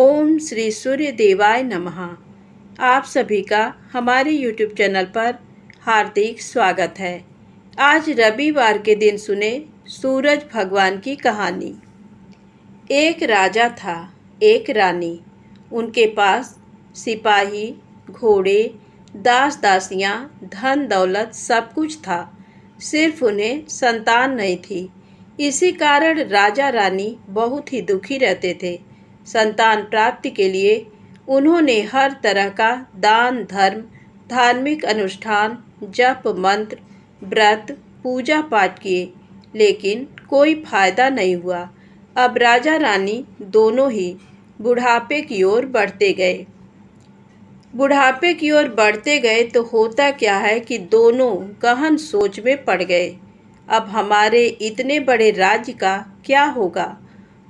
ओम श्री सूर्य देवाय नमः। आप सभी का हमारे YouTube चैनल पर हार्दिक स्वागत है। आज रविवार के दिन सुने सूरज भगवान की कहानी। एक राजा था, एक रानी। उनके पास सिपाही, घोड़े, दास दासियां, धन दौलत सब कुछ था। सिर्फ उन्हें संतान नहीं थी। इसी कारण राजा रानी बहुत ही दुखी रहते थे। संतान प्राप्ति के लिए उन्होंने हर तरह का दान धर्म, धार्मिक अनुष्ठान, जप मंत्र, व्रत, पूजा पाठ किए, लेकिन कोई फायदा नहीं हुआ। अब राजा रानी दोनों ही बुढ़ापे की ओर बढ़ते गए। बुढ़ापे की ओर बढ़ते गए तो होता क्या है कि दोनों गहन सोच में पड़ गए। अब हमारे इतने बड़े राज्य का क्या होगा?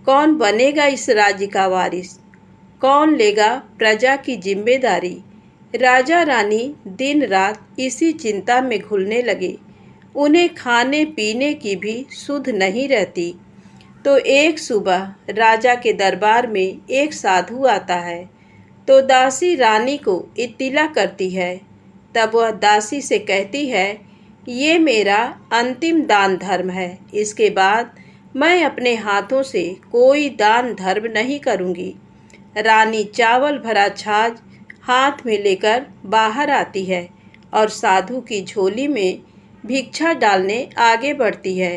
कौन बनेगा इस राज्य का वारिस? कौन लेगा प्रजा की जिम्मेदारी? राजा रानी दिन रात इसी चिंता में घुलने लगे। उन्हें खाने पीने की भी सुध नहीं रहती। तो एक सुबह राजा के दरबार में एक साधु आता है। तो दासी रानी को इत्तिला करती है। तब वह दासी से कहती है, ये मेरा अंतिम दान धर्म है। इसके बाद मैं अपने हाथों से कोई दान धर्म नहीं करूंगी। रानी चावल भरा छाछ हाथ में लेकर बाहर आती है और साधु की झोली में भिक्षा डालने आगे बढ़ती है।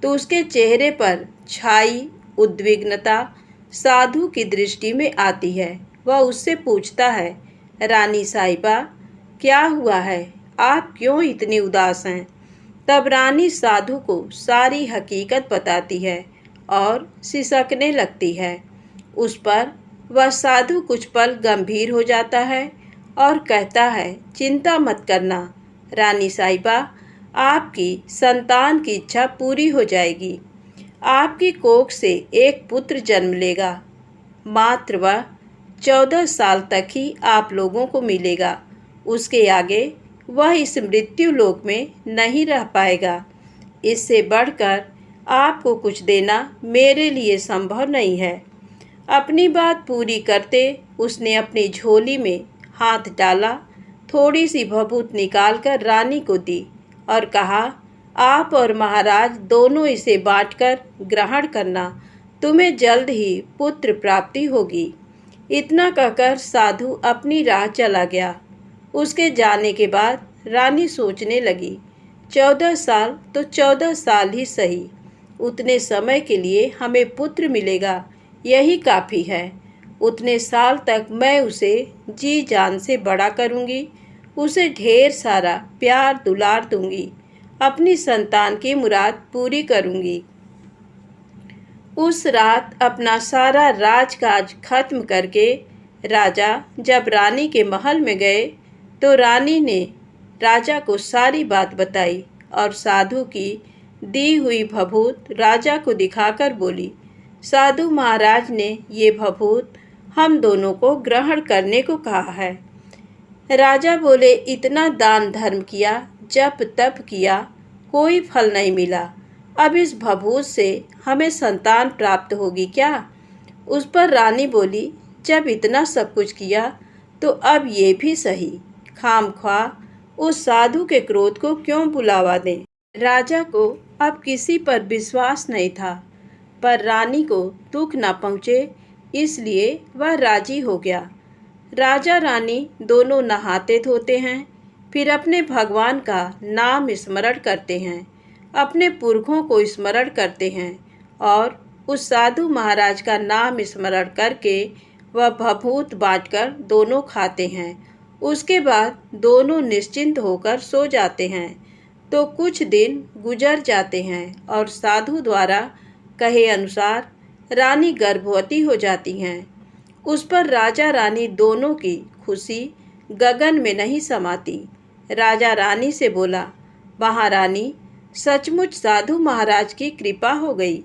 तो उसके चेहरे पर छाई उद्विग्नता साधु की दृष्टि में आती है। वह उससे पूछता है, रानी साहिबा, क्या हुआ है? आप क्यों इतनी उदास हैं? तब रानी साधु को सारी हकीकत बताती है और सिसकने लगती है। उस पर वह साधु कुछ पल गंभीर हो जाता है और कहता है, चिंता मत करना रानी साहिबा, आपकी संतान की इच्छा पूरी हो जाएगी। आपकी कोख से एक पुत्र जन्म लेगा। मात्र वह 14 साल तक ही आप लोगों को मिलेगा। उसके आगे वह इस मृत्यु लोक में नहीं रह पाएगा। इससे बढ़कर आपको कुछ देना मेरे लिए संभव नहीं है। अपनी बात पूरी करते उसने अपनी झोली में हाथ डाला, थोड़ी सी भभूत निकालकर रानी को दी और कहा, आप और महाराज दोनों इसे बांटकर ग्रहण करना। तुम्हें जल्द ही पुत्र प्राप्ति होगी। इतना कहकर साधु अपनी राह चला गया। उसके जाने के बाद रानी सोचने लगी, 14 साल तो 14 साल ही सही। उतने समय के लिए हमें पुत्र मिलेगा, यही काफ़ी है। उतने साल तक मैं उसे जी जान से बड़ा करूँगी। उसे ढेर सारा प्यार दुलार दूँगी। अपनी संतान की मुराद पूरी करूँगी। उस रात अपना सारा राजकाज खत्म करके राजा जब रानी के महल में गए तो रानी ने राजा को सारी बात बताई और साधु की दी हुई भभूत राजा को दिखाकर बोली, साधु महाराज ने ये भभूत हम दोनों को ग्रहण करने को कहा है। राजा बोले, इतना दान धर्म किया, जप तप किया, कोई फल नहीं मिला। अब इस भभूत से हमें संतान प्राप्त होगी क्या? उस पर रानी बोली, जब इतना सब कुछ किया तो अब ये भी सही। खामख्वाह उस साधु के क्रोध को क्यों बुलावा दें? राजा को अब किसी पर विश्वास नहीं था, पर रानी को दुख न पहुँचे इसलिए वह राजी हो गया। राजा रानी दोनों नहाते धोते हैं, फिर अपने भगवान का नाम स्मरण करते हैं, अपने पुरखों को स्मरण करते हैं और उस साधु महाराज का नाम स्मरण करके वह भभूत बांटकर दोनों खाते हैं। उसके बाद दोनों निश्चिंत होकर सो जाते हैं। तो कुछ दिन गुजर जाते हैं और साधु द्वारा कहे अनुसार रानी गर्भवती हो जाती हैं। उस पर राजा रानी दोनों की खुशी गगन में नहीं समाती। राजा रानी से बोला, महारानी, सचमुच साधु महाराज की कृपा हो गई।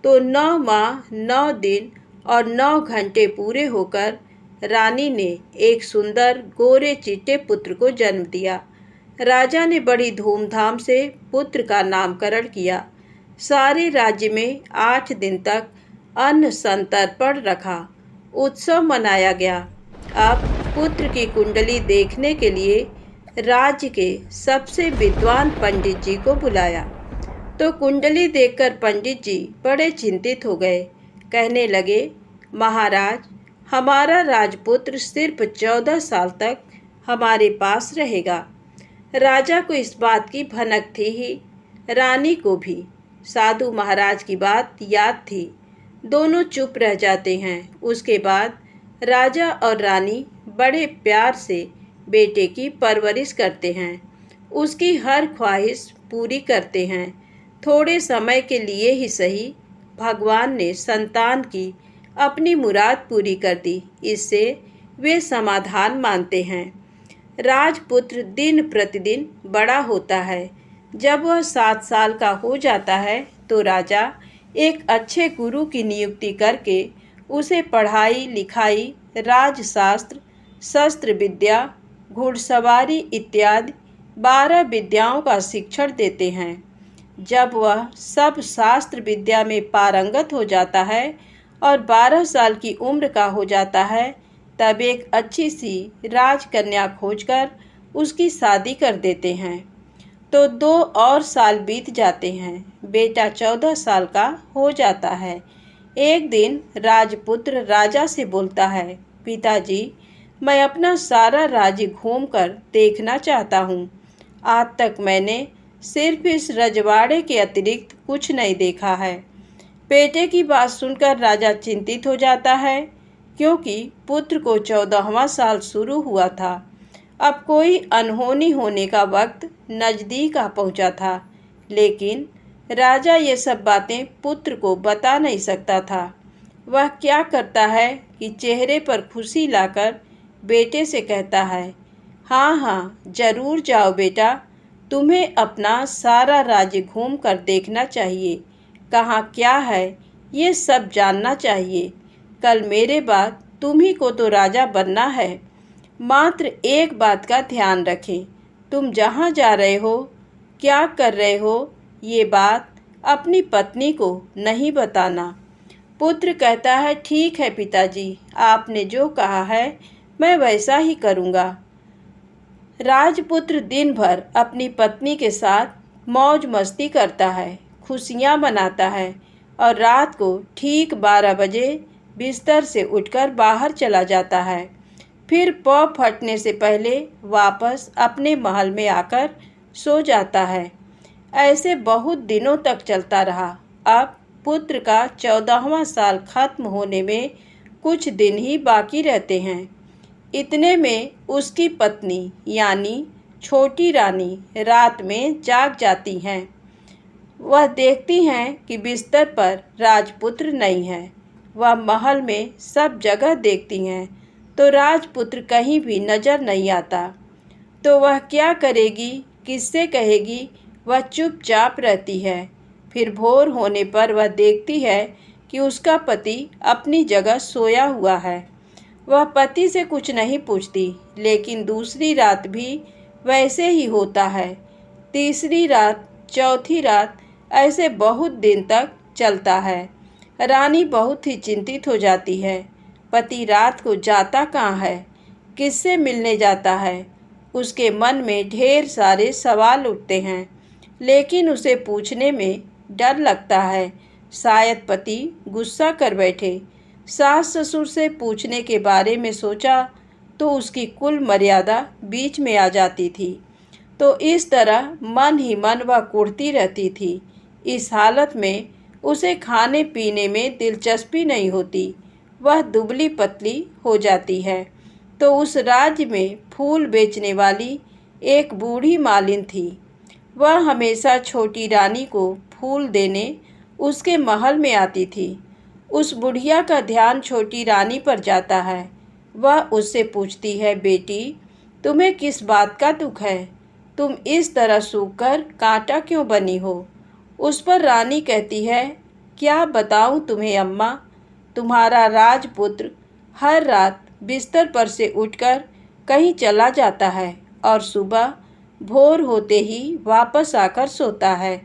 तो 9 माह 9 दिन और 9 घंटे पूरे होकर रानी ने एक सुंदर गोरे चिट्टे पुत्र को जन्म दिया। राजा ने बड़ी धूमधाम से पुत्र का नामकरण किया। सारे राज्य में 8 दिन तक अन्न संतर्पण रखा। उत्सव मनाया गया। अब पुत्र की कुंडली देखने के लिए राज्य के सबसे विद्वान पंडित जी को बुलाया। तो कुंडली देखकर पंडित जी बड़े चिंतित हो गए। कहने लगे, महाराज, हमारा राजपुत्र सिर्फ 14 साल तक हमारे पास रहेगा। राजा को इस बात की भनक थी ही, रानी को भी। साधु महाराज की बात याद थी। दोनों चुप रह जाते हैं। उसके बाद राजा और रानी बड़े प्यार से बेटे की परवरिश करते हैं, उसकी हर ख्वाहिश पूरी करते हैं। थोड़े समय के लिए ही सही, भगवान ने संतान की अपनी मुराद पूरी कर दी। इससे वे समाधान मानते हैं। राजपुत्र दिन प्रतिदिन बड़ा होता है। जब वह 7 साल का हो जाता है तो राजा एक अच्छे गुरु की नियुक्ति करके उसे पढ़ाई लिखाई, राजशास्त्र, शस्त्र विद्या, घुड़सवारी इत्यादि 12 विद्याओं का शिक्षण देते हैं। जब वह सब शास्त्र विद्या में पारंगत हो जाता है और 12 साल की उम्र का हो जाता है, तब एक अच्छी सी राजकन्या खोजकर उसकी शादी कर देते हैं। तो 2 और साल बीत जाते हैं। बेटा 14 साल का हो जाता है। एक दिन राजपुत्र राजा से बोलता है, पिताजी, मैं अपना सारा राज्य घूमकर देखना चाहता हूँ। आज तक मैंने सिर्फ इस रजवाड़े के अतिरिक्त कुछ नहीं देखा है। बेटे की बात सुनकर राजा चिंतित हो जाता है, क्योंकि पुत्र को 14वां साल शुरू हुआ था। अब कोई अनहोनी होने का वक्त नज़दीक आ पहुंचा था, लेकिन राजा ये सब बातें पुत्र को बता नहीं सकता था। वह क्या करता है कि चेहरे पर खुशी लाकर बेटे से कहता है, हाँ हाँ, जरूर जाओ बेटा, तुम्हें अपना सारा राज्य घूम कर देखना चाहिए। कहाँ क्या है ये सब जानना चाहिए। कल मेरे बाद तुम्ही को तो राजा बनना है। मात्र एक बात का ध्यान रखें, तुम जहाँ जा रहे हो, क्या कर रहे हो, ये बात अपनी पत्नी को नहीं बताना। पुत्र कहता है, ठीक है पिताजी, आपने जो कहा है मैं वैसा ही करूँगा। राजपुत्र दिन भर अपनी पत्नी के साथ मौज मस्ती करता है, खुशियाँ मनाता है और रात को ठीक 12 बजे बिस्तर से उठकर बाहर चला जाता है। फिर पौ फटने से पहले वापस अपने महल में आकर सो जाता है। ऐसे बहुत दिनों तक चलता रहा। अब पुत्र का 14वां साल खत्म होने में कुछ दिन ही बाकी रहते हैं। इतने में उसकी पत्नी यानी छोटी रानी रात में जाग जाती हैं। वह देखती हैं कि बिस्तर पर राजपुत्र नहीं है। वह महल में सब जगह देखती हैं, तो राजपुत्र कहीं भी नजर नहीं आता। तो वह क्या करेगी, किससे कहेगी? वह चुपचाप रहती है। फिर भोर होने पर वह देखती है कि उसका पति अपनी जगह सोया हुआ है। वह पति से कुछ नहीं पूछती, लेकिन दूसरी रात भी वैसे ही होता है। तीसरी रात, चौथी रात, ऐसे बहुत दिन तक चलता है। रानी बहुत ही चिंतित हो जाती है। पति रात को जाता कहाँ है, किससे मिलने जाता है? उसके मन में ढेर सारे सवाल उठते हैं, लेकिन उसे पूछने में डर लगता है। शायद पति गुस्सा कर बैठे। सास ससुर से पूछने के बारे में सोचा तो उसकी कुल मर्यादा बीच में आ जाती थी। तो इस तरह मन ही मन वह कुढ़ती रहती थी। इस हालत में उसे खाने पीने में दिलचस्पी नहीं होती। वह दुबली पतली हो जाती है। तो उस राज्य में फूल बेचने वाली एक बूढ़ी मालिन थी। वह हमेशा छोटी रानी को फूल देने उसके महल में आती थी। उस बुढ़िया का ध्यान छोटी रानी पर जाता है। वह उससे पूछती है, बेटी, तुम्हें किस बात का दुख है? तुम इस तरह सूखकर कांटा क्यों बनी हो? उस पर रानी कहती है, क्या बताऊं तुम्हें अम्मा, तुम्हारा राजपुत्र हर रात बिस्तर पर से उठकर कहीं चला जाता है और सुबह भोर होते ही वापस आकर सोता है।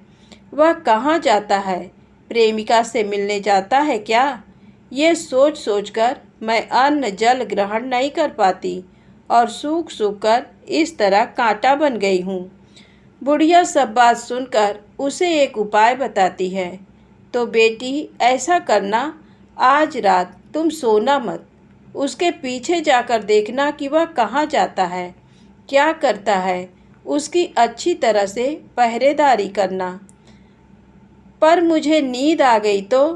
वह कहाँ जाता है? प्रेमिका से मिलने जाता है क्या? ये सोच सोचकर मैं अन्न जल ग्रहण नहीं कर पाती और सूख सूख कर इस तरह कांटा बन गई हूँ। बुढ़िया सब बात सुनकर उसे एक उपाय बताती है। तो बेटी ऐसा करना, आज रात तुम सोना मत, उसके पीछे जाकर देखना कि वह कहाँ जाता है, क्या करता है, उसकी अच्छी तरह से पहरेदारी करना। पर मुझे नींद आ गई तो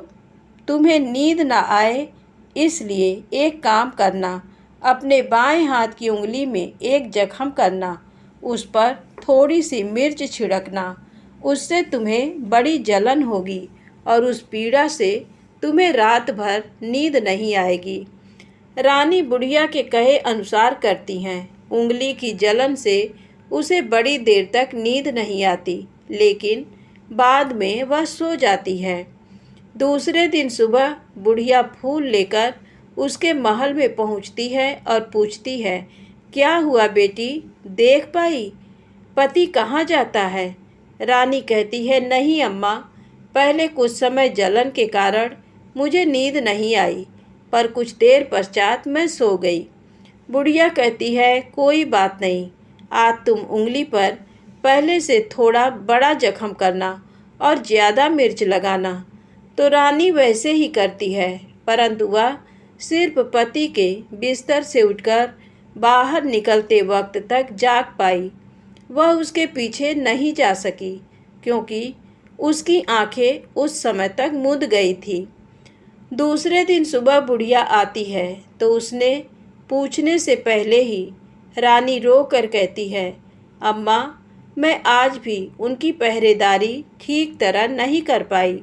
तुम्हें नींद ना आए, इसलिए एक काम करना, अपने बाएं हाथ की उंगली में एक जख्म करना, उस पर थोड़ी सी मिर्च छिड़कना, उससे तुम्हें बड़ी जलन होगी और उस पीड़ा से तुम्हें रात भर नींद नहीं आएगी। रानी बुढ़िया के कहे अनुसार करती हैं। उंगली की जलन से उसे बड़ी देर तक नींद नहीं आती, लेकिन बाद में वह सो जाती है। दूसरे दिन सुबह बुढ़िया फूल लेकर उसके महल में पहुंचती है और पूछती है, क्या हुआ बेटी, देख पाई पति कहाँ जाता है? रानी कहती है, नहीं अम्मा, पहले कुछ समय जलन के कारण मुझे नींद नहीं आई, पर कुछ देर पश्चात मैं सो गई। बुढ़िया कहती है, कोई बात नहीं, आज तुम उंगली पर पहले से थोड़ा बड़ा जख्म करना और ज़्यादा मिर्च लगाना। तो रानी वैसे ही करती है, परंतु वह सिर्फ पति के बिस्तर से उठकर बाहर निकलते वक्त तक जाग पाई। वह उसके पीछे नहीं जा सकी, क्योंकि उसकी आंखें उस समय तक मुद गई थी। दूसरे दिन सुबह बुढ़िया आती है तो उसने पूछने से पहले ही रानी रो कर कहती है, अम्मा, मैं आज भी उनकी पहरेदारी ठीक तरह नहीं कर पाई।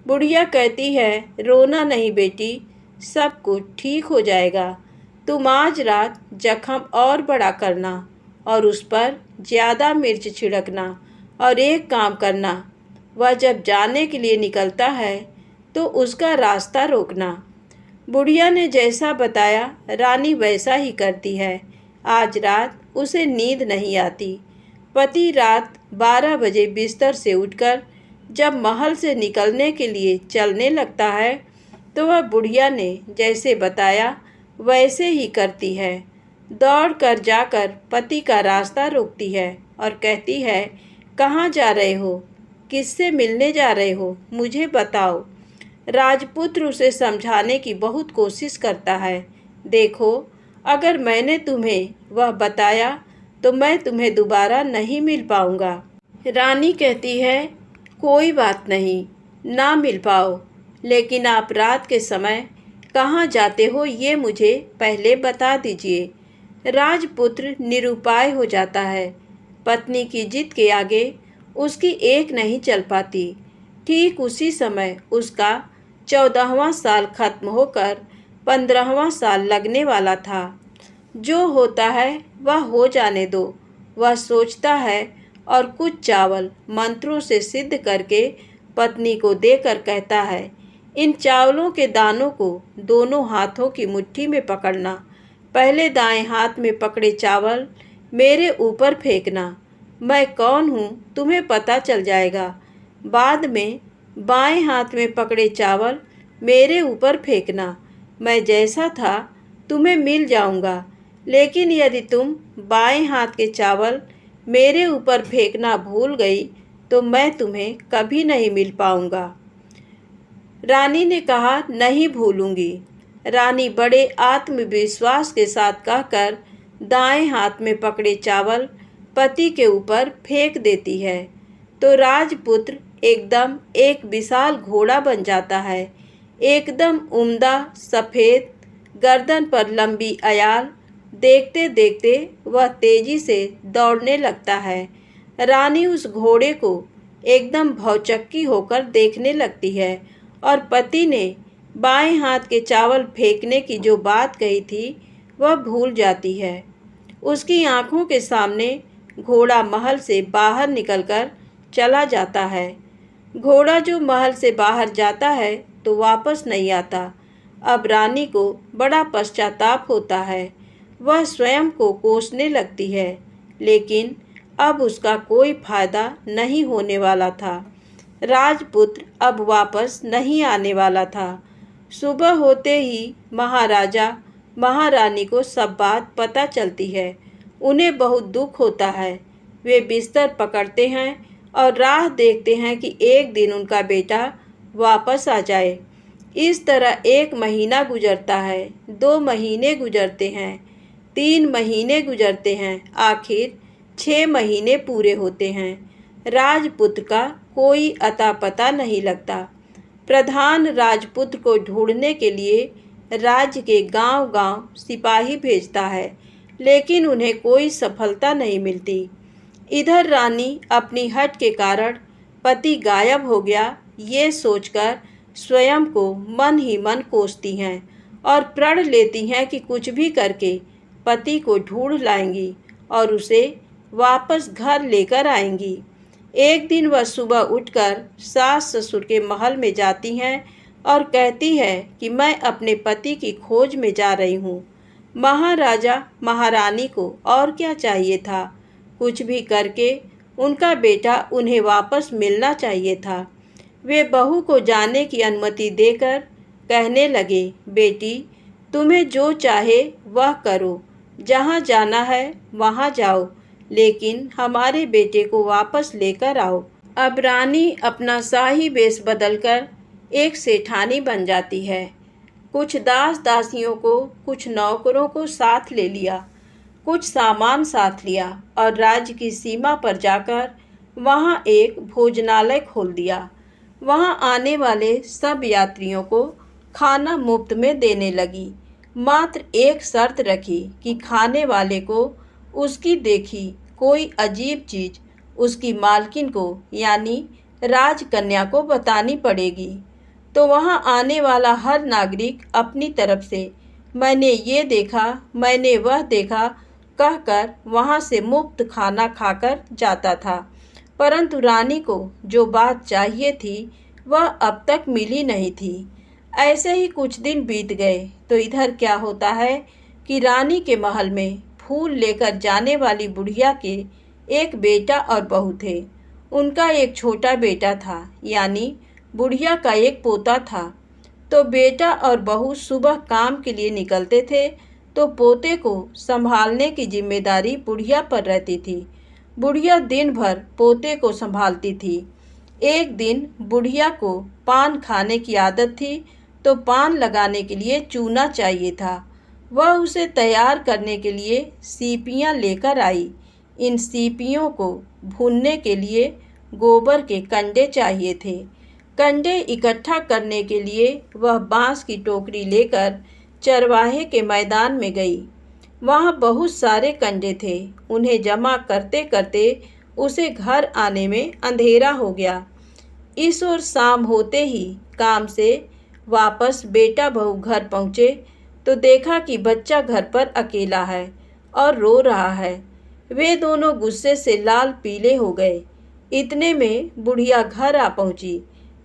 बुढ़िया कहती है, रोना नहीं बेटी, सब कुछ ठीक हो जाएगा। तुम आज रात जख्म और बड़ा करना और उस पर ज़्यादा मिर्च छिड़कना, और एक काम करना, वह जब जाने के लिए निकलता है तो उसका रास्ता रोकना। बुढ़िया ने जैसा बताया रानी वैसा ही करती है। आज रात उसे नींद नहीं आती। पति रात 12 बजे बिस्तर से उठकर जब महल से निकलने के लिए चलने लगता है तो वह बुढ़िया ने जैसे बताया वैसे ही करती है। दौड़ कर जाकर पति का रास्ता रोकती है और कहती है, कहाँ जा रहे हो, किससे मिलने जा रहे हो, मुझे बताओ। राजपुत्र उसे समझाने की बहुत कोशिश करता है। देखो, अगर मैंने तुम्हें वह बताया तो मैं तुम्हें दोबारा नहीं मिल पाऊंगा। रानी कहती है, कोई बात नहीं, ना मिल पाओ, लेकिन आप रात के समय कहाँ जाते हो ये मुझे पहले बता दीजिए। राजपुत्र निरुपाय हो जाता है। पत्नी की जिद के आगे उसकी एक नहीं चल पाती। ठीक उसी समय उसका 14वां साल खत्म होकर 15वां साल लगने वाला था। जो होता है वह हो जाने दो, वह सोचता है, और कुछ चावल मंत्रों से सिद्ध करके पत्नी को देकर कहता है, इन चावलों के दानों को दोनों हाथों की मुट्ठी में पकड़ना। पहले दाएं हाथ में पकड़े चावल मेरे ऊपर फेंकना, मैं कौन हूँ तुम्हें पता चल जाएगा। बाद में बाएं हाथ में पकड़े चावल मेरे ऊपर फेंकना, मैं जैसा था तुम्हें मिल जाऊंगा। लेकिन यदि तुम बाएं हाथ के चावल मेरे ऊपर फेंकना भूल गई तो मैं तुम्हें कभी नहीं मिल पाऊंगा। रानी ने कहा, नहीं भूलूंगी। रानी बड़े आत्मविश्वास के साथ कहकर दाएं हाथ में पकड़े चावल पति के ऊपर फेंक देती है तो राजपुत्र एकदम एक विशाल घोड़ा बन जाता है। एकदम उम्दा सफ़ेद, गर्दन पर लंबी अयाल। देखते देखते वह तेजी से दौड़ने लगता है। रानी उस घोड़े को एकदम भौचक्की होकर देखने लगती है और पति ने बाएं हाथ के चावल फेंकने की जो बात कही थी वह भूल जाती है। उसकी आंखों के सामने घोड़ा महल से बाहर निकलकर चला जाता है। घोड़ा जो महल से बाहर जाता है तो वापस नहीं आता। अब रानी को बड़ा पश्चाताप होता है। वह स्वयं को कोसने लगती है, लेकिन अब उसका कोई फायदा नहीं होने वाला था। राजपुत्र अब वापस नहीं आने वाला था। सुबह होते ही महाराजा महारानी को सब बात पता चलती है। उन्हें बहुत दुख होता है। वे बिस्तर पकड़ते हैं और राह देखते हैं कि एक दिन उनका बेटा वापस आ जाए। इस तरह 1 महीना गुजरता है, 2 महीने गुजरते हैं, 3 महीने गुजरते हैं, आखिर 6 महीने पूरे होते हैं। राजपुत्र का कोई अता पता नहीं लगता। प्रधान राजपुत्र को ढूंढने के लिए राज्य के गांव-गांव सिपाही भेजता है, लेकिन उन्हें कोई सफलता नहीं मिलती। इधर रानी अपनी हठ के कारण पति गायब हो गया ये सोचकर स्वयं को मन ही मन कोसती हैं और प्रण लेती हैं कि कुछ भी करके पति को ढूंढ लाएंगी और उसे वापस घर लेकर आएंगी। एक दिन वह सुबह उठकर सास ससुर के महल में जाती हैं और कहती है कि मैं अपने पति की खोज में जा रही हूँ। महाराजा महारानी को और क्या चाहिए था, कुछ भी करके उनका बेटा उन्हें वापस मिलना चाहिए था। वे बहू को जाने की अनुमति देकर कहने लगे, बेटी तुम्हें जो चाहे वह करो, जहाँ जाना है वहाँ जाओ, लेकिन हमारे बेटे को वापस लेकर आओ। अब रानी अपना शाही वेश बदलकर एक सेठानी बन जाती है। कुछ दास दासियों को, कुछ नौकरों को साथ ले लिया, कुछ सामान साथ लिया और राज्य की सीमा पर जाकर वहाँ एक भोजनालय खोल दिया। वहाँ आने वाले सब यात्रियों को खाना मुफ्त में देने लगी। मात्र एक शर्त रखी कि खाने वाले को उसकी देखी कोई अजीब चीज़ उसकी मालकिन को यानी राजकन्या को बतानी पड़ेगी। तो वहाँ आने वाला हर नागरिक अपनी तरफ से मैंने ये देखा, मैंने वह देखा कहकर वहाँ से मुफ्त खाना खाकर जाता था। परंतु रानी को जो बात चाहिए थी वह अब तक मिली नहीं थी। ऐसे ही कुछ दिन बीत गए तो इधर क्या होता है कि रानी के महल में फूल लेकर जाने वाली बुढ़िया के एक बेटा और बहू थे। उनका एक छोटा बेटा था, यानी बुढ़िया का एक पोता था। तो बेटा और बहू सुबह काम के लिए निकलते थे तो पोते को संभालने की जिम्मेदारी बुढ़िया पर रहती थी। बुढ़िया दिन भर पोते को संभालती थी। एक दिन बुढ़िया को पान खाने की आदत थी तो पान लगाने के लिए चूना चाहिए था। वह उसे तैयार करने के लिए सीपियाँ लेकर आई। इन सीपियों को भूनने के लिए गोबर के कंडे चाहिए थे। कंडे इकट्ठा करने के लिए वह बांस की टोकरी लेकर चरवाहे के मैदान में गई। वहाँ बहुत सारे कंडे थे। उन्हें जमा करते करते उसे घर आने में अंधेरा हो गया। इस ओर शाम होते ही काम से वापस बेटा बहू घर पहुँचे तो देखा कि बच्चा घर पर अकेला है और रो रहा है। वे दोनों गुस्से से लाल पीले हो गए। इतने में बुढ़िया घर आ पहुँची।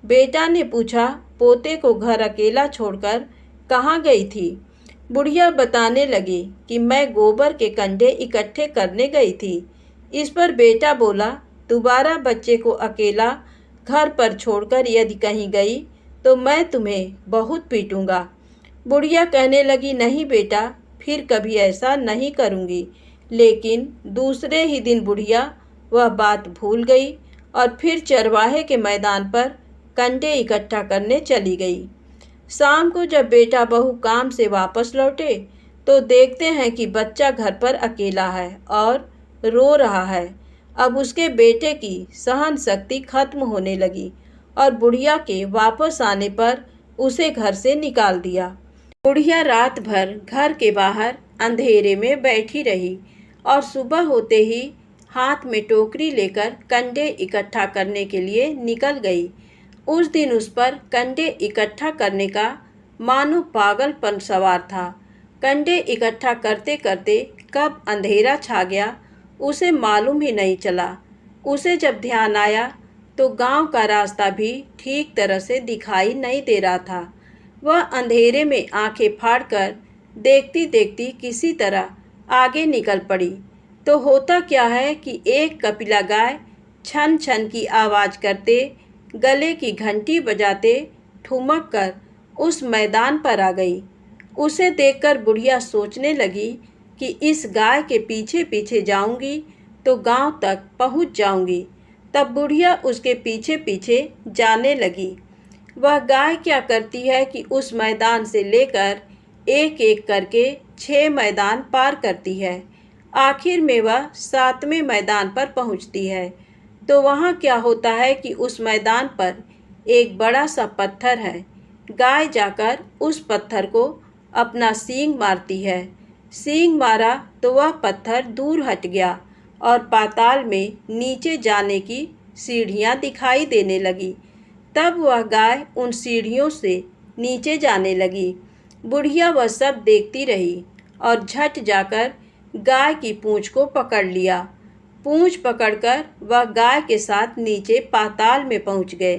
बेटा ने पूछा, पोते को घर अकेला छोड़कर कहाँ गई थी? बुढ़िया बताने लगी कि मैं गोबर के कंडे इकट्ठे करने गई थी। इस पर बेटा बोला, दोबारा बच्चे को अकेला घर पर छोड़कर यदि कहीं गई तो मैं तुम्हें बहुत पीटूंगा। बुढ़िया कहने लगी, नहीं बेटा, फिर कभी ऐसा नहीं करूँगी। लेकिन दूसरे ही दिन बुढ़िया वह बात भूल गई और फिर चरवाहे के मैदान पर कंडे इकट्ठा करने चली गई। शाम को जब बेटा बहू काम से वापस लौटे तो देखते हैं कि बच्चा घर पर अकेला है और रो रहा है। अब उसके बेटे की सहन शक्ति खत्म होने लगी और बुढ़िया के वापस आने पर उसे घर से निकाल दिया। बुढ़िया रात भर घर के बाहर अंधेरे में बैठी रही और सुबह होते ही हाथ में टोकरी लेकर कंडे इकट्ठा करने के लिए निकल गई। उस दिन उस पर कंडे इकट्ठा करने का मानो पागलपन सवार था। कंडे इकट्ठा करते करते कब अंधेरा छा गया उसे मालूम ही नहीं चला। उसे जब ध्यान आया तो गांव का रास्ता भी ठीक तरह से दिखाई नहीं दे रहा था। वह अंधेरे में आंखें फाड़कर देखती देखती किसी तरह आगे निकल पड़ी। तो होता क्या है कि एक कपिला गाय छन छन की आवाज़ करते, गले की घंटी बजाते ठुमक कर उस मैदान पर आ गई। उसे देखकर बुढ़िया सोचने लगी कि इस गाय के पीछे पीछे जाऊंगी तो गांव तक पहुंच जाऊंगी। तब बुढ़िया उसके पीछे पीछे जाने लगी। वह गाय क्या करती है कि उस मैदान से लेकर एक एक करके 6 मैदान पार करती है। आखिर में वह 7वें मैदान पर पहुंचती है। तो वहाँ क्या होता है कि उस मैदान पर एक बड़ा सा पत्थर है। गाय जाकर उस पत्थर को अपना सींग मारती है। सींग मारा तो वह पत्थर दूर हट गया और पाताल में नीचे जाने की सीढ़ियाँ दिखाई देने लगी। तब वह गाय उन सीढ़ियों से नीचे जाने लगी। बुढ़िया वह सब देखती रही और झट जाकर गाय की पूँछ को पकड़ लिया। पूँछ पकड़कर वह गाय के साथ नीचे पाताल में पहुंच गए।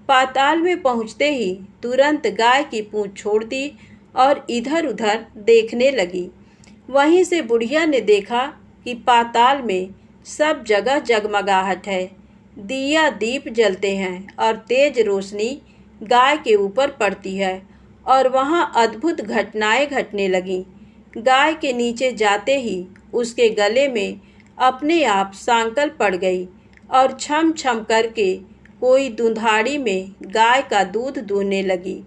पाताल में पहुंचते ही तुरंत गाय की पूँछ छोड़ दी और इधर उधर देखने लगी। वहीं से बुढ़िया ने देखा कि पाताल में सब जगह जगमगाहट है, दिया दीप जलते हैं और तेज रोशनी गाय के ऊपर पड़ती है और वहाँ अद्भुत घटनाएं घटने लगीं। गाय के नीचे जाते ही उसके गले में अपने आप सांकल पड़ गई और छम छम करके कोई दुधाड़ी में गाय का दूध दूहने लगी।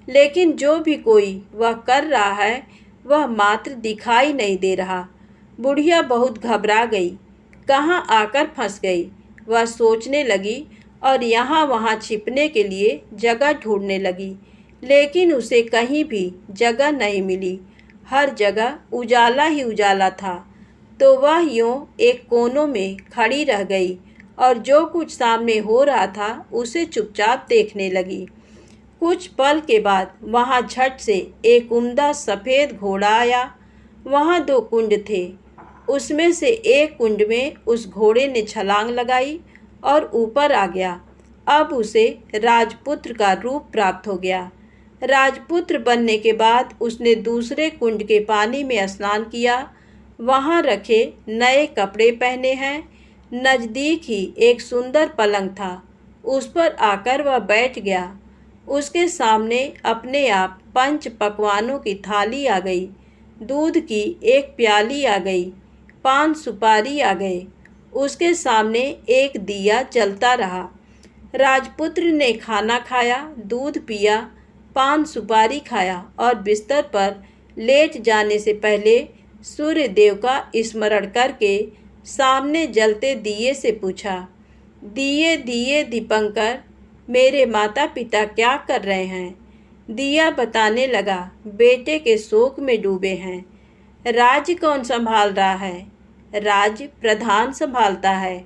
लेकिन जो भी कोई वह कर रहा है वह मात्र दिखाई नहीं दे रहा। बुढ़िया बहुत घबरा गई, कहाँ आकर फंस गई वह सोचने लगी और यहाँ वहाँ छिपने के लिए जगह ढूंढने लगी। लेकिन उसे कहीं भी जगह नहीं मिली। हर जगह उजाला ही उजाला था। तो वह यूँ एक कोनों में खड़ी रह गई और जो कुछ सामने हो रहा था उसे चुपचाप देखने लगी। कुछ पल के बाद वहाँ झट से एक उम्दा सफ़ेद घोड़ा आया। वहाँ 2 कुंड थे। उसमें से एक कुंड में उस घोड़े ने छलांग लगाई और ऊपर आ गया। अब उसे राजपुत्र का रूप प्राप्त हो गया। राजपुत्र बनने के बाद उसने दूसरे कुंड के पानी में स्नान किया। वहाँ रखे नए कपड़े पहने हैं। नज़दीक ही एक सुंदर पलंग था। उस पर आकर वह बैठ गया। उसके सामने अपने आप 5 पकवानों की थाली आ गई। दूध की एक प्याली आ गई। 5 सुपारी आ गए। उसके सामने एक दिया जलता रहा। राजपुत्र ने खाना खाया, दूध पिया, 5 सुपारी खाया और बिस्तर पर लेट जाने से पहले सूर्य देव का स्मरण करके सामने जलते दिए से पूछा, दिए दिए दीपंकर, मेरे माता पिता क्या कर रहे हैं? दिया बताने लगा, बेटे के शोक में डूबे हैं। राज्य कौन संभाल रहा है? राज्य प्रधान संभालता है।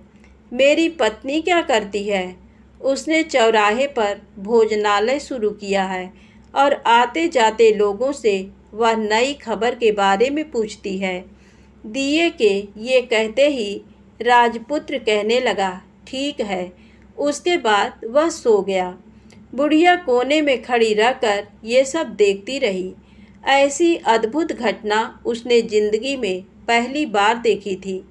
मेरी पत्नी क्या करती है? उसने चौराहे पर भोजनालय शुरू किया है और आते जाते लोगों से वह नई खबर के बारे में पूछती है। दिए के ये कहते ही राजपुत्र कहने लगा, ठीक है। उसके बाद वह सो गया। बुढ़िया कोने में खड़ी रहकर ये सब देखती रही। ऐसी अद्भुत घटना उसने जिंदगी में पहली बार देखी थी।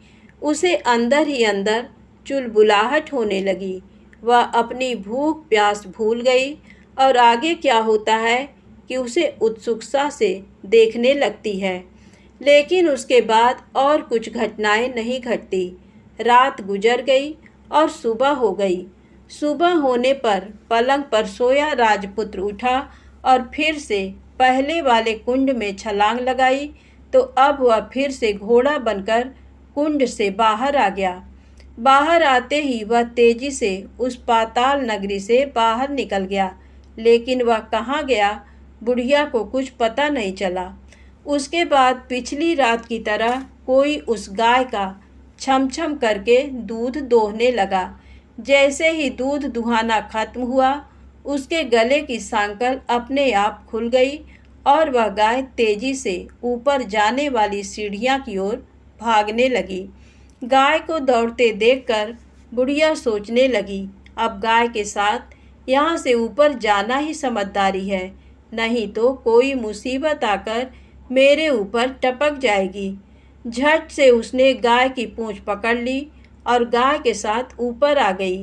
उसे अंदर ही अंदर चुलबुलाहट होने लगी। वह अपनी भूख प्यास भूल गई और आगे क्या होता है कि उसे उत्सुकता से देखने लगती है। लेकिन उसके बाद और कुछ घटनाएं नहीं घटती। रात गुजर गई और सुबह हो गई। सुबह होने पर पलंग पर सोया राजपुत्र उठा और फिर से पहले वाले कुंड में छलांग लगाई तो अब वह फिर से घोड़ा बनकर कुंड से बाहर आ गया। बाहर आते ही वह तेजी से उस पाताल नगरी से बाहर निकल गया। लेकिन वह कहाँ गया, बुढ़िया को कुछ पता नहीं चला। उसके बाद पिछली रात की तरह कोई उस गाय का छम छम करके दूध दोहने लगा। जैसे ही दूध दुहाना खत्म हुआ, उसके गले की सांकल अपने आप खुल गई और वह गाय तेजी से ऊपर जाने वाली सीढ़ियाँ की ओर भागने लगी। गाय को दौड़ते देखकर बुढ़िया सोचने लगी, अब गाय के साथ यहाँ से ऊपर जाना ही समझदारी है, नहीं तो कोई मुसीबत आकर मेरे ऊपर टपक जाएगी। झट से उसने गाय की पूँछ पकड़ ली और गाय के साथ ऊपर आ गई।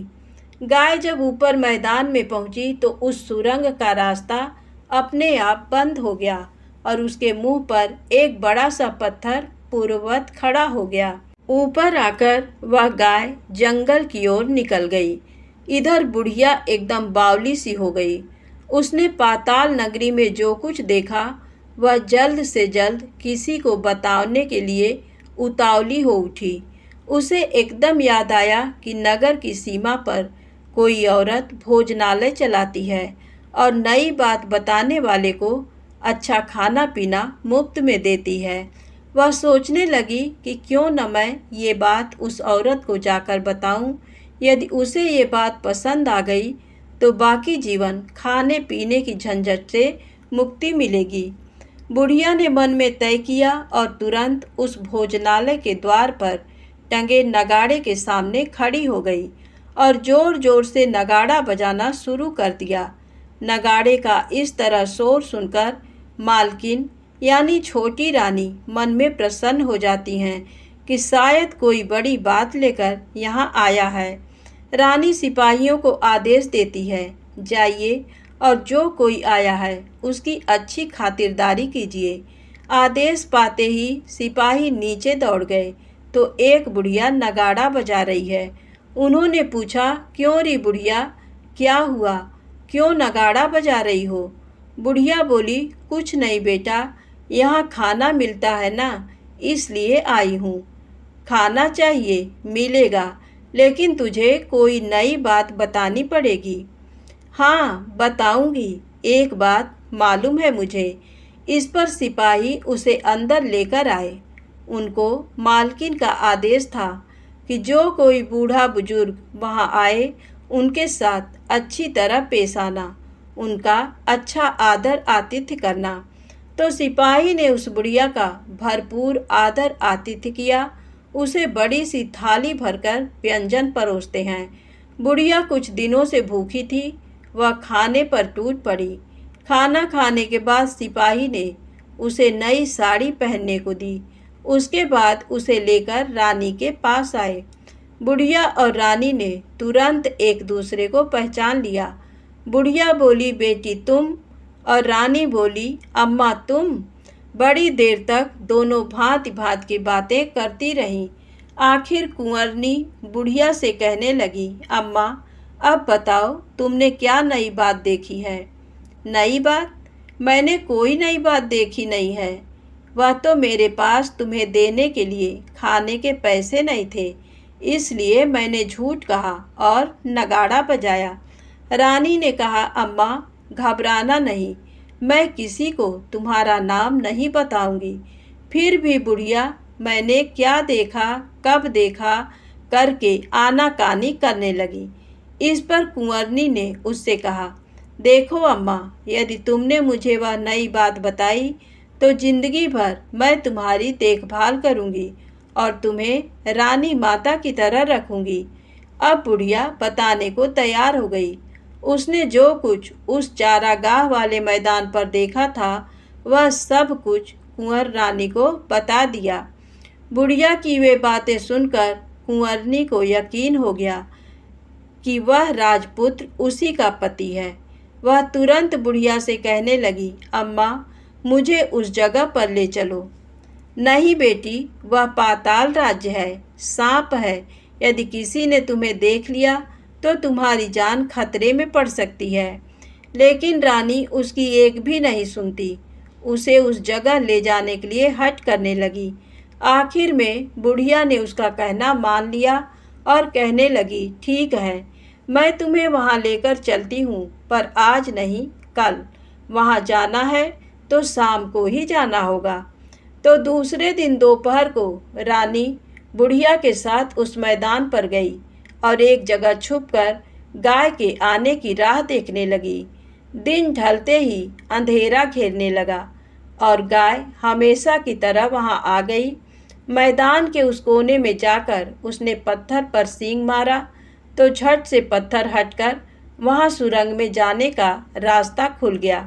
गाय जब ऊपर मैदान में पहुंची तो उस सुरंग का रास्ता अपने आप बंद हो गया और उसके मुंह पर एक बड़ा सा पत्थर पूर्ववत खड़ा हो गया। ऊपर आकर वह गाय जंगल की ओर निकल गई। इधर बुढ़िया एकदम बावली सी हो गई। उसने पाताल नगरी में जो कुछ देखा वह जल्द से जल्द किसी को बताने के लिए उतावली हो उठी। उसे एकदम याद आया कि नगर की सीमा पर कोई औरत भोजनालय चलाती है और नई बात बताने वाले को अच्छा खाना पीना मुफ्त में देती है। वह सोचने लगी कि क्यों न मैं ये बात उस औरत को जाकर बताऊं। यदि उसे ये बात पसंद आ गई तो बाकी जीवन खाने पीने की झंझट से मुक्ति मिलेगी। बुढ़िया ने मन में तय किया और तुरंत उस भोजनालय के द्वार पर टंगे नगाड़े के सामने खड़ी हो गई और जोर जोर से नगाड़ा बजाना शुरू कर दिया। नगाड़े का इस तरह शोर सुनकर मालकिन यानी छोटी रानी मन में प्रसन्न हो जाती हैं कि शायद कोई बड़ी बात लेकर यहाँ आया है। रानी सिपाहियों को आदेश देती है, जाइए और जो कोई आया है उसकी अच्छी खातिरदारी कीजिए। आदेश पाते ही सिपाही नीचे दौड़ गए तो एक बुढ़िया नगाड़ा बजा रही है। उन्होंने पूछा, क्यों री बुढ़िया, क्या हुआ, क्यों नगाड़ा बजा रही हो? बुढ़िया बोली, कुछ नहीं बेटा, यहाँ खाना मिलता है ना, इसलिए आई हूँ। खाना चाहिए, मिलेगा, लेकिन तुझे कोई नई बात बतानी पड़ेगी। हाँ बताऊंगी, एक बात मालूम है मुझे। इस पर सिपाही उसे अंदर लेकर आए। उनको मालकिन का आदेश था कि जो कोई बूढ़ा बुजुर्ग वहाँ आए उनके साथ अच्छी तरह पेश आना, उनका अच्छा आदर आतिथ्य करना। तो सिपाही ने उस बुढ़िया का भरपूर आदर आतिथ्य किया। उसे बड़ी सी थाली भरकर व्यंजन परोसते हैं। बुढ़िया कुछ दिनों से भूखी थी, वह खाने पर टूट पड़ी। खाना खाने के बाद सिपाही ने उसे नई साड़ी पहनने को दी। उसके बाद उसे लेकर रानी के पास आए। बुढ़िया और रानी ने तुरंत एक दूसरे को पहचान लिया। बुढ़िया बोली, बेटी तुम, और रानी बोली, अम्मा तुम। बड़ी देर तक दोनों भांति भांति की बातें करती रहीं। आखिर कुंवरनी बुढ़िया से कहने लगी, अम्मा अब बताओ तुमने क्या नई बात देखी है? नई बात? मैंने कोई नई बात देखी नहीं है। वह तो मेरे पास तुम्हें देने के लिए खाने के पैसे नहीं थे, इसलिए मैंने झूठ कहा और नगाड़ा बजाया। रानी ने कहा, अम्मा घबराना नहीं, मैं किसी को तुम्हारा नाम नहीं बताऊंगी। फिर भी बुढ़िया मैंने क्या देखा, कब देखा करके आनाकानी करने लगी। इस पर कुंवरनी ने उससे कहा, देखो अम्मा, यदि तुमने मुझे वह नई बात बताई तो जिंदगी भर मैं तुम्हारी देखभाल करूंगी और तुम्हें रानी माता की तरह रखूंगी। अब बुढ़िया बताने को तैयार हो गई। उसने जो कुछ उस चारागाह वाले मैदान पर देखा था वह सब कुछ कुंवर रानी को बता दिया। बुढ़िया की वे बातें सुनकर कुंवरनी को यकीन हो गया कि वह राजपुत्र उसी का पति है। वह तुरंत बुढ़िया से कहने लगी, अम्मा मुझे उस जगह पर ले चलो। नहीं बेटी, वह पाताल राज्य है, सांप है। यदि किसी ने तुम्हें देख लिया तो तुम्हारी जान खतरे में पड़ सकती है। लेकिन रानी उसकी एक भी नहीं सुनती। उसे उस जगह ले जाने के लिए हठ करने लगी। आखिर में बुढ़िया ने उसका कहना मान लिया और कहने लगी, ठीक है, मैं तुम्हें वहाँ लेकर चलती हूँ, पर आज नहीं कल। वहाँ जाना है तो शाम को ही जाना होगा। तो दूसरे दिन दोपहर को रानी बुढ़िया के साथ उस मैदान पर गई और एक जगह छुपकर गाय के आने की राह देखने लगी। दिन ढलते ही अंधेरा घेरने लगा और गाय हमेशा की तरह वहां आ गई। मैदान के उस कोने में जाकर उसने पत्थर पर सींग मारा तो झट से पत्थर हटकर वहां सुरंग में जाने का रास्ता खुल गया।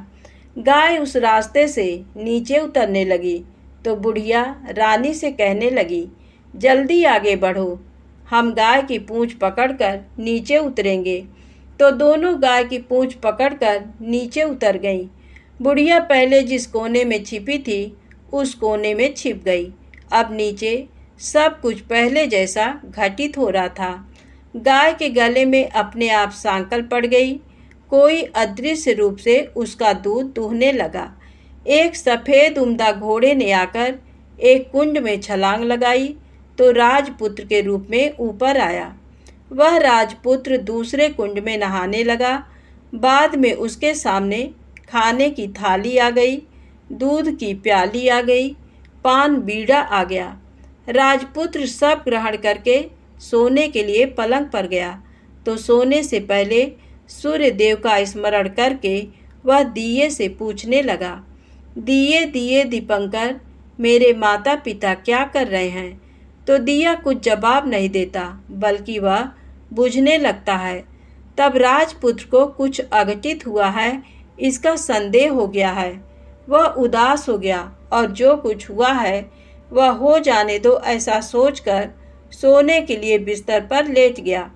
गाय उस रास्ते से नीचे उतरने लगी तो बुढ़िया रानी से कहने लगी, जल्दी आगे बढ़ो, हम गाय की पूंछ पकड़कर नीचे उतरेंगे। तो दोनों गाय की पूंछ पकड़कर नीचे उतर गईं। बुढ़िया पहले जिस कोने में छिपी थी उस कोने में छिप गई। अब नीचे सब कुछ पहले जैसा घटित हो रहा था। गाय के गले में अपने आप सांकल पड़ गई। कोई अदृश्य रूप से उसका दूध दूहने लगा। एक सफ़ेद उम्दा घोड़े ने आकर एक कुंड में छलांग लगाई तो राजपुत्र के रूप में ऊपर आया। वह राजपुत्र दूसरे कुंड में नहाने लगा। बाद में उसके सामने खाने की थाली आ गई, दूध की प्याली आ गई, पान बीड़ा आ गया। राजपुत्र सब ग्रहण करके सोने के लिए पलंग पर गया तो सोने से पहले सूर्य देव का स्मरण करके वह दिए से पूछने लगा, दिए दिए दीपंकर, मेरे माता पिता क्या कर रहे हैं? तो दिया कुछ जवाब नहीं देता बल्कि वह बुझने लगता है। तब राजपुत्र को कुछ अघटित हुआ है इसका संदेह हो गया है। वह उदास हो गया और जो कुछ हुआ है वह हो जाने दो ऐसा सोचकर सोने के लिए बिस्तर पर लेट गया।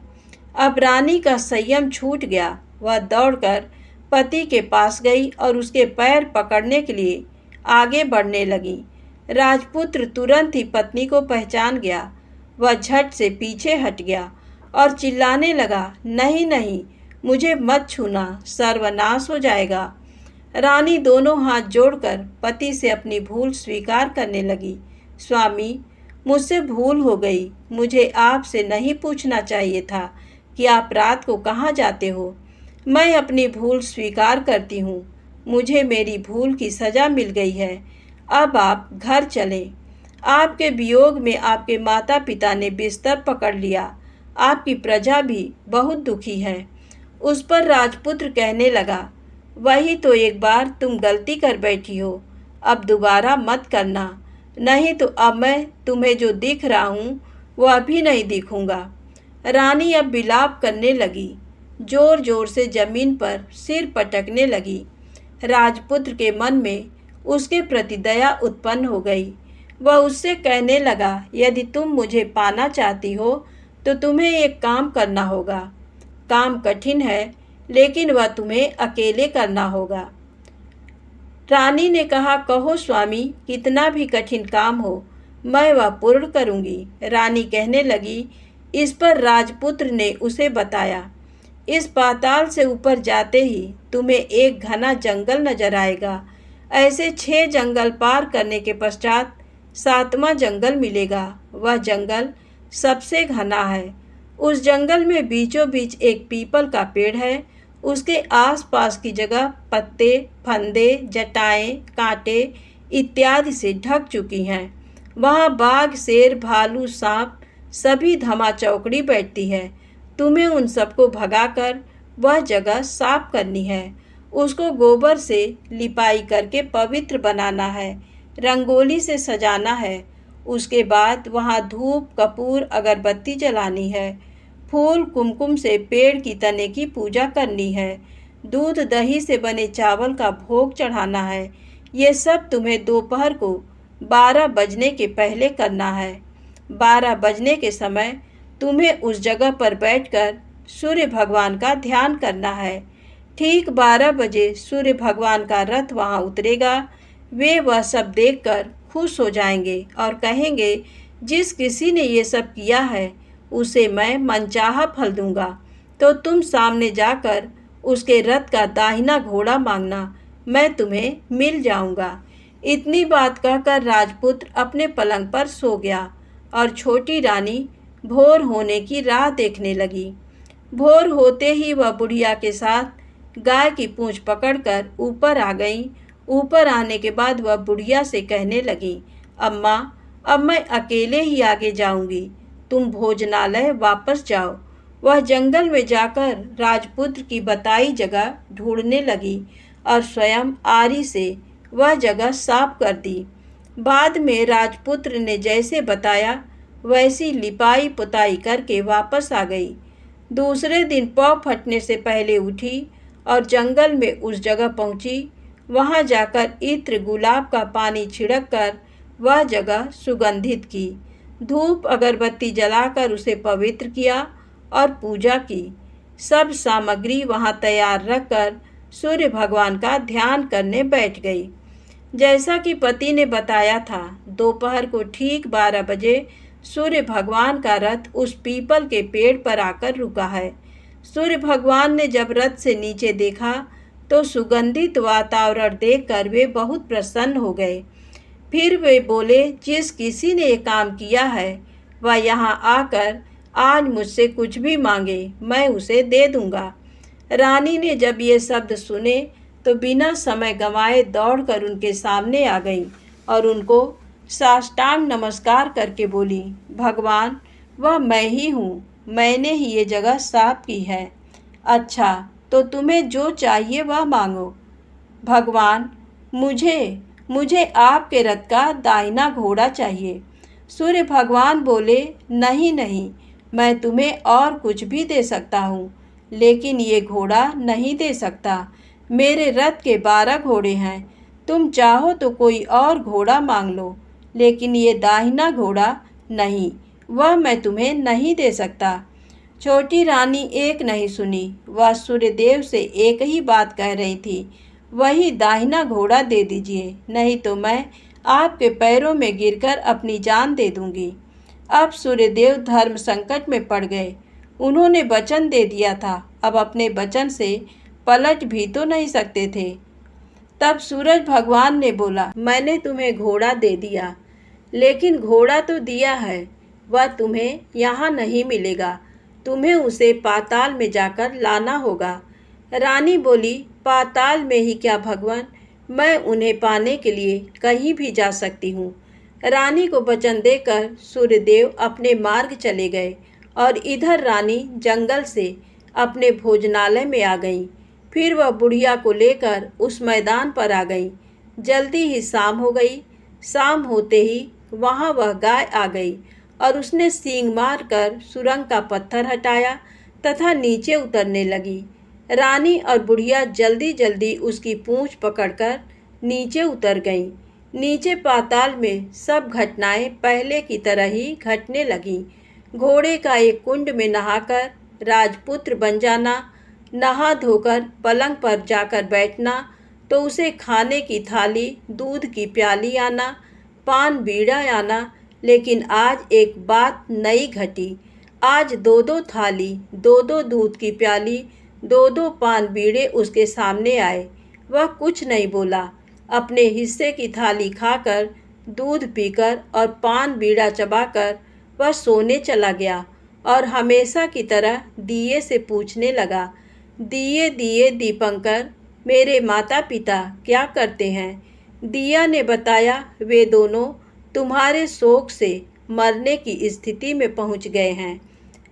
अब रानी का संयम छूट गया। वह दौड़कर पति के पास गई और उसके पैर पकड़ने के लिए आगे बढ़ने लगी। राजपुत्र तुरंत ही पत्नी को पहचान गया। वह झट से पीछे हट गया और चिल्लाने लगा, नहीं नहीं, मुझे मत छूना, सर्वनाश हो जाएगा। रानी दोनों हाथ जोड़कर पति से अपनी भूल स्वीकार करने लगी। स्वामी, मुझसे भूल हो गई। मुझे आपसे नहीं पूछना चाहिए था कि आप रात को कहाँ जाते हो। मैं अपनी भूल स्वीकार करती हूँ। मुझे मेरी भूल की सज़ा मिल गई है। अब आप घर चलें। आपके वियोग में आपके माता पिता ने बिस्तर पकड़ लिया। आपकी प्रजा भी बहुत दुखी है। उस पर राजपुत्र कहने लगा, वही तो एक बार तुम गलती कर बैठी हो, अब दोबारा मत करना, नहीं तो अब मैं तुम्हें जो दिख रहा हूँ वो अभी नहीं दिखूँगा। रानी अब विलाप करने लगी, जोर जोर से जमीन पर सिर पटकने लगी। राजपुत्र के मन में उसके प्रति दया उत्पन्न हो गई। वह उससे कहने लगा, यदि तुम मुझे पाना चाहती हो तो तुम्हें एक काम करना होगा। काम कठिन है लेकिन वह तुम्हें अकेले करना होगा। रानी ने कहा, कहो स्वामी, कितना भी कठिन काम हो मैं वह पूर्ण करूँगी। रानी कहने लगी। इस पर राजपुत्र ने उसे बताया, इस पाताल से ऊपर जाते ही तुम्हें एक घना जंगल नजर आएगा। ऐसे 6 जंगल पार करने के पश्चात 7वां जंगल मिलेगा। वह जंगल सबसे घना है। उस जंगल में बीचों बीच एक पीपल का पेड़ है। उसके आसपास की जगह पत्ते, फंदे, जटाएं, कांटे इत्यादि से ढक चुकी हैं। वहाँ बाघ, शेर, भालू, सांप सभी धमा चौकड़ी बैठती है। तुम्हें उन सबको भगाकर वह जगह साफ करनी है। उसको गोबर से लिपाई करके पवित्र बनाना है, रंगोली से सजाना है। उसके बाद वहाँ धूप, कपूर, अगरबत्ती जलानी है। फूल, कुमकुम से पेड़ की तने की पूजा करनी है। दूध, दही से बने चावल का भोग चढ़ाना है। ये सब तुम्हें दोपहर को 12 बजने के पहले करना है। 12 बजने के समय तुम्हें उस जगह पर बैठकर सूर्य भगवान का ध्यान करना है। ठीक 12 बजे सूर्य भगवान का रथ वहाँ उतरेगा। वे वह सब देखकर खुश हो जाएंगे और कहेंगे, जिस किसी ने ये सब किया है उसे मैं मनचाहा फल दूंगा। तो तुम सामने जाकर उसके रथ का दाहिना घोड़ा मांगना, मैं तुम्हें मिल जाऊंगा। इतनी बात कहकर राजपुत्र अपने पलंग पर सो गया और छोटी रानी भोर होने की राह देखने लगी। भोर होते ही वह बुढ़िया के साथ गाय की पूंछ पकड़कर ऊपर आ गई। ऊपर आने के बाद वह बुढ़िया से कहने लगी, अम्मा, अब मैं अकेले ही आगे जाऊंगी, तुम भोजनालय वापस जाओ। वह जंगल में जाकर राजपुत्र की बताई जगह ढूंढने लगी और स्वयं आरी से वह जगह साफ कर दी। बाद में राजपुत्र ने जैसे बताया वैसी लिपाई पुताई करके वापस आ गई। दूसरे दिन पौ फटने से पहले उठी और जंगल में उस जगह पहुंची। वहां जाकर इत्र, गुलाब का पानी छिड़क कर वह जगह सुगंधित की। धूप अगरबत्ती जलाकर उसे पवित्र किया और पूजा की। सब सामग्री वहां तैयार रखकर सूर्य भगवान का ध्यान करने बैठ गई। जैसा कि पति ने बताया था, दोपहर को ठीक 12 बजे सूर्य भगवान का रथ उस पीपल के पेड़ पर आकर रुका है। सूर्य भगवान ने जब रथ से नीचे देखा तो सुगंधित वातावरण देखकर वे बहुत प्रसन्न हो गए। फिर वे बोले, जिस किसी ने ये काम किया है वह यहाँ आकर आज मुझसे कुछ भी मांगे, मैं उसे दे दूंगा। रानी ने जब ये शब्द सुने तो बिना समय गंवाए दौड़कर उनके सामने आ गई और उनको साष्टांग नमस्कार करके बोली, भगवान, वह मैं ही हूँ, मैंने ही ये जगह साफ की है। अच्छा, तो तुम्हें जो चाहिए वह मांगो। भगवान, मुझे आपके रथ का दाहिना घोड़ा चाहिए। सूर्य भगवान बोले, नहीं नहीं, मैं तुम्हें और कुछ भी दे सकता हूँ, लेकिन ये घोड़ा नहीं दे सकता। मेरे रथ के 12 घोड़े हैं, तुम चाहो तो कोई और घोड़ा मांग लो, लेकिन ये दाहिना घोड़ा नहीं, वह मैं तुम्हें नहीं दे सकता। छोटी रानी एक नहीं सुनी, वह सूर्यदेव से एक ही बात कह रही थी, वही दाहिना घोड़ा दे दीजिए, नहीं तो मैं आपके पैरों में गिरकर अपनी जान दे दूंगी। अब सूर्यदेव धर्म संकट में पड़ गए। उन्होंने वचन दे दिया था, अब अपने वचन से पलट भी तो नहीं सकते थे। तब सूरज भगवान ने बोला, मैंने तुम्हें घोड़ा दे दिया, लेकिन घोड़ा तो दिया है, वह तुम्हें यहाँ नहीं मिलेगा, तुम्हें उसे पाताल में जाकर लाना होगा। रानी बोली, पाताल में ही क्या भगवान, मैं उन्हें पाने के लिए कहीं भी जा सकती हूँ। रानी को वचन देकर सूर्यदेव अपने मार्ग चले गए और इधर रानी जंगल से अपने भोजनालय में आ गई। फिर वह बुढ़िया को लेकर उस मैदान पर आ गई। जल्दी ही शाम हो गई। शाम होते ही वहाँ वह गाय आ गई और उसने सींग मारकर सुरंग का पत्थर हटाया तथा नीचे उतरने लगी। रानी और बुढ़िया जल्दी जल्दी उसकी पूंछ पकड़कर नीचे उतर गईं। नीचे पाताल में सब घटनाएं पहले की तरह ही घटने लगीं। घोड़े का एक कुंड में नहाकर राजपुत्र बन जाना, नहा धोकर पलंग पर जाकर बैठना, तो उसे खाने की थाली, दूध की प्याली आना, पान बीड़ा आना। लेकिन आज एक बात नई घटी। आज 2-2 थाली, 2-2 दूध की प्याली, 2-2 पान बीड़े उसके सामने आए। वह कुछ नहीं बोला। अपने हिस्से की थाली खाकर, दूध पीकर और पान बीड़ा चबाकर वह सोने चला गया और हमेशा की तरह दिए से पूछने लगा, दिए दिए दीपंकर, मेरे माता पिता क्या करते हैं? दिया ने बताया, वे दोनों तुम्हारे शोक से मरने की स्थिति में पहुंच गए हैं।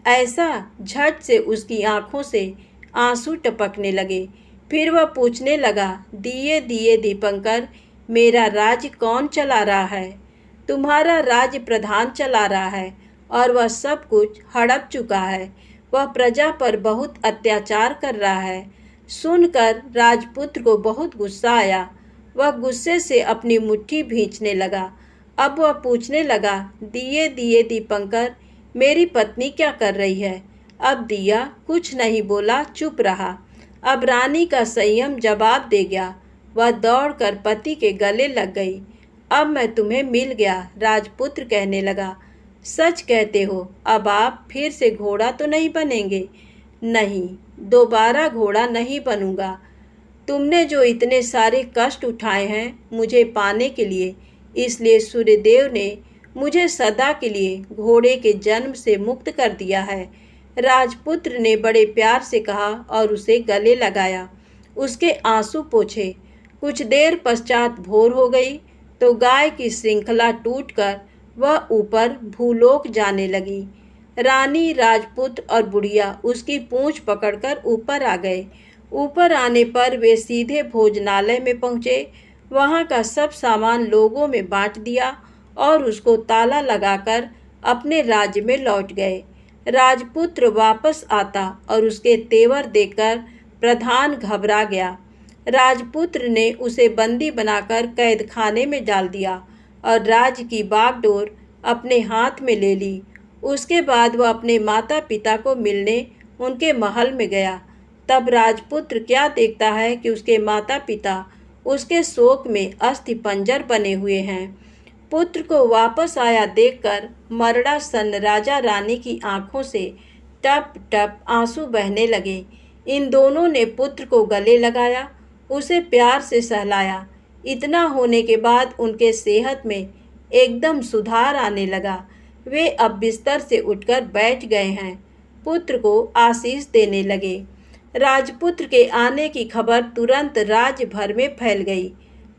ऐसा झट से उसकी आंखों से आंसू टपकने लगे। फिर वह पूछने लगा, दिए दिए दीपंकर, मेरा राज्य कौन चला रहा है? तुम्हारा राज्य प्रधान चला रहा है और वह सब कुछ हड़प चुका है। वह प्रजा पर बहुत अत्याचार कर रहा है। सुनकर राजपुत्र को बहुत गुस्सा आया। वह गुस्से से अपनी मुट्ठी भींचने लगा। अब वह पूछने लगा, दिए दिए दीपंकर, मेरी पत्नी क्या कर रही है? अब दिया कुछ नहीं बोला, चुप रहा। अब रानी का संयम जवाब दे गया। वह दौड़कर पति के गले लग गई। अब मैं तुम्हें मिल गया, राजपुत्र कहने लगा। सच कहते हो, अब आप फिर से घोड़ा तो नहीं बनेंगे? नहीं, दोबारा घोड़ा नहीं बनूंगा। तुमने जो इतने सारे कष्ट उठाए हैं मुझे पाने के लिए, इसलिए सूर्यदेव ने मुझे सदा के लिए घोड़े के जन्म से मुक्त कर दिया है। राजपुत्र ने बड़े प्यार से कहा और उसे गले लगाया, उसके आंसू पोंछे। कुछ देर पश्चात भोर हो गई तो गाय की श्रृंखला टूटकर वह ऊपर भूलोक जाने लगी। रानी, राजपुत्र और बुढ़िया उसकी पूंछ पकड़कर ऊपर आ गए। ऊपर आने पर वे सीधे भोजनालय में पहुँचे। वहाँ का सब सामान लोगों में बांट दिया और उसको ताला लगाकर अपने राज्य में लौट गए। राजपुत्र वापस आता और उसके तेवर देखकर प्रधान घबरा गया। राजपुत्र ने उसे बंदी बनाकर कैद खाने में डाल दिया और राज्य की बागडोर अपने हाथ में ले ली। उसके बाद वह अपने माता पिता को मिलने उनके महल में गया। तब राजपुत्र क्या देखता है कि उसके माता पिता उसके शोक में अस्थिपंजर बने हुए हैं। पुत्र को वापस आया देखकर मरणासन्न राजा रानी की आंखों से टप टप आंसू बहने लगे। इन दोनों ने पुत्र को गले लगाया, उसे प्यार से सहलाया। इतना होने के बाद उनके सेहत में एकदम सुधार आने लगा। वे अब बिस्तर से उठकर बैठ गए हैं, पुत्र को आशीष देने लगे। राजपुत्र के आने की खबर तुरंत राज्य भर में फैल गई।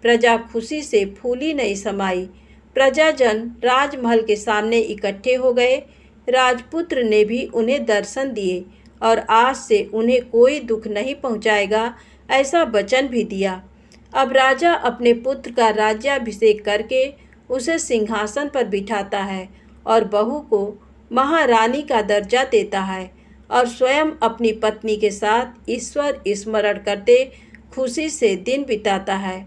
प्रजा खुशी से फूली नहीं समाई। प्रजाजन राजमहल के सामने इकट्ठे हो गए। राजपुत्र ने भी उन्हें दर्शन दिए और आज से उन्हें कोई दुख नहीं पहुंचाएगा, ऐसा वचन भी दिया। अब राजा अपने पुत्र का राज्याभिषेक करके उसे सिंहासन पर बिठाता है और बहू को महारानी का दर्जा देता है और स्वयं अपनी पत्नी के साथ ईश्वर स्मरण करते खुशी से दिन बिताता है।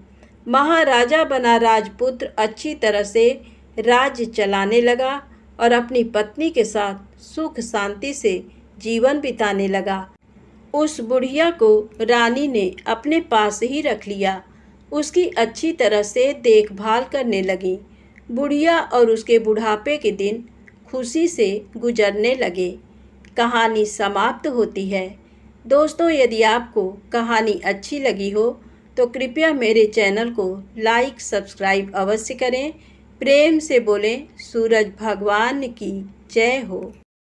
महाराजा बना राजपुत्र अच्छी तरह से राज्य चलाने लगा और अपनी पत्नी के साथ सुख शांति से जीवन बिताने लगा। उस बुढ़िया को रानी ने अपने पास ही रख लिया। उसकी अच्छी तरह से देखभाल करने लगी। बुढ़िया और उसके बुढ़ापे के दिन खुशी से गुजरने लगे। कहानी समाप्त होती है। दोस्तों, यदि आपको कहानी अच्छी लगी हो तो कृपया मेरे चैनल को लाइक सब्सक्राइब अवश्य करें। प्रेम से बोलें सूरज भगवान की जय हो।